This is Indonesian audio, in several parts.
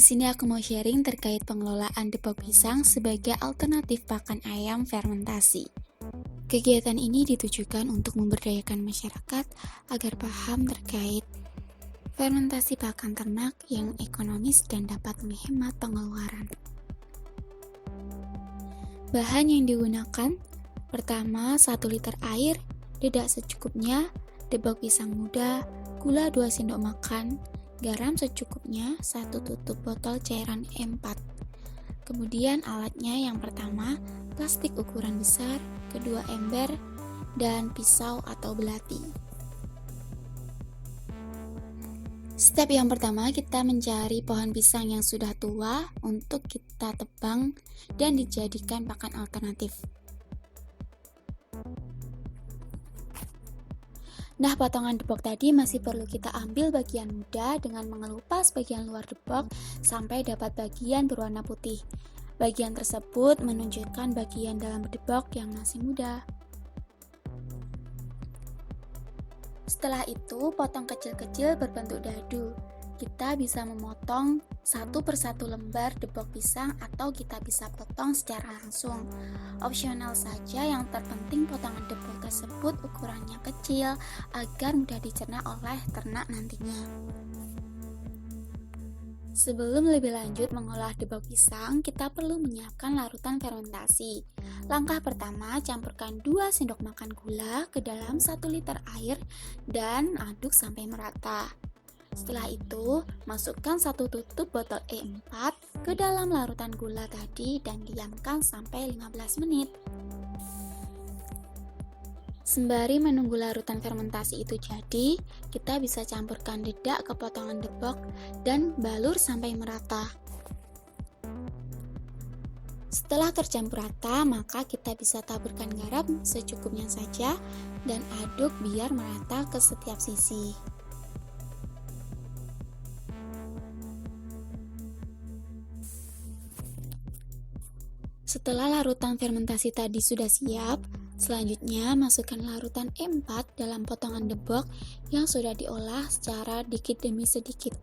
Di sini aku mau sharing terkait pengelolaan depok pisang sebagai alternatif pakan ayam fermentasi. Kegiatan ini ditujukan untuk memberdayakan masyarakat agar paham terkait fermentasi pakan ternak yang ekonomis dan dapat menghemat pengeluaran. Bahan yang digunakan: pertama, 1 liter air, dedak secukupnya, depok pisang muda, gula 2 sendok makan, garam secukupnya, 1 tutup botol cairan E4. Kemudian alatnya yang pertama, plastik ukuran besar, kedua ember, dan pisau atau belati. Step yang pertama, kita mencari pohon pisang yang sudah tua untuk kita tebang dan dijadikan pakan alternatif. Nah, potongan depok tadi masih perlu kita ambil bagian muda dengan mengelupas bagian luar depok sampai dapat bagian berwarna putih. Bagian tersebut menunjukkan bagian dalam depok yang masih muda. Setelah itu, potong kecil-kecil berbentuk dadu. Kita bisa memotong satu persatu lembar depok pisang atau kita bisa potong secara langsung. Opsional saja, yang terpenting potongan depok tersebut ukurannya kecil agar mudah dicerna oleh ternak nantinya. Sebelum lebih lanjut mengolah depok pisang, kita perlu menyiapkan larutan fermentasi. Langkah pertama, campurkan 2 sendok makan gula ke dalam 1 liter air dan aduk sampai merata. Setelah itu, masukkan 1 tutup botol E4 ke dalam larutan gula tadi dan diamkan sampai 15 menit. Sembari menunggu larutan fermentasi itu jadi, kita bisa campurkan dedak ke potongan depok dan balur sampai merata. Setelah tercampur rata, maka kita bisa taburkan garam secukupnya saja dan aduk biar merata ke setiap sisi. Setelah larutan fermentasi tadi sudah siap, selanjutnya masukkan larutan E4 dalam potongan depok yang sudah diolah secara dikit demi sedikit.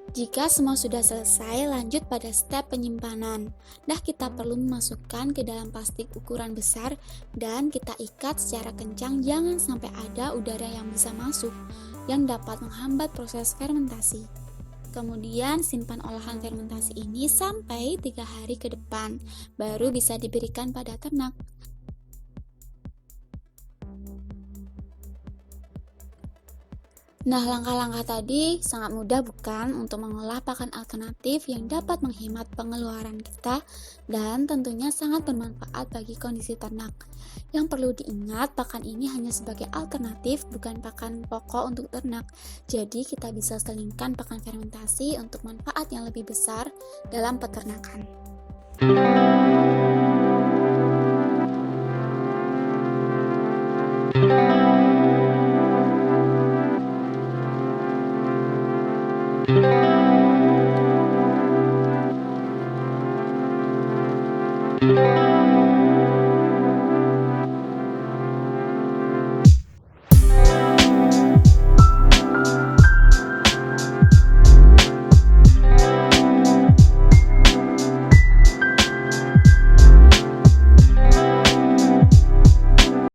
Jika semua sudah selesai, lanjut pada step penyimpanan. Nah, kita perlu memasukkan ke dalam plastik ukuran besar dan kita ikat secara kencang, jangan sampai ada udara yang bisa masuk yang dapat menghambat proses fermentasi. Kemudian simpan olahan fermentasi ini sampai 3 hari ke depan, baru bisa diberikan pada ternak. Nah, langkah-langkah tadi sangat mudah bukan untuk mengolah pakan alternatif yang dapat menghemat pengeluaran kita dan tentunya sangat bermanfaat bagi kondisi ternak. Yang perlu diingat, pakan ini hanya sebagai alternatif, bukan pakan pokok untuk ternak. Jadi, kita bisa selingkan pakan fermentasi untuk manfaat yang lebih besar dalam peternakan. Thank you.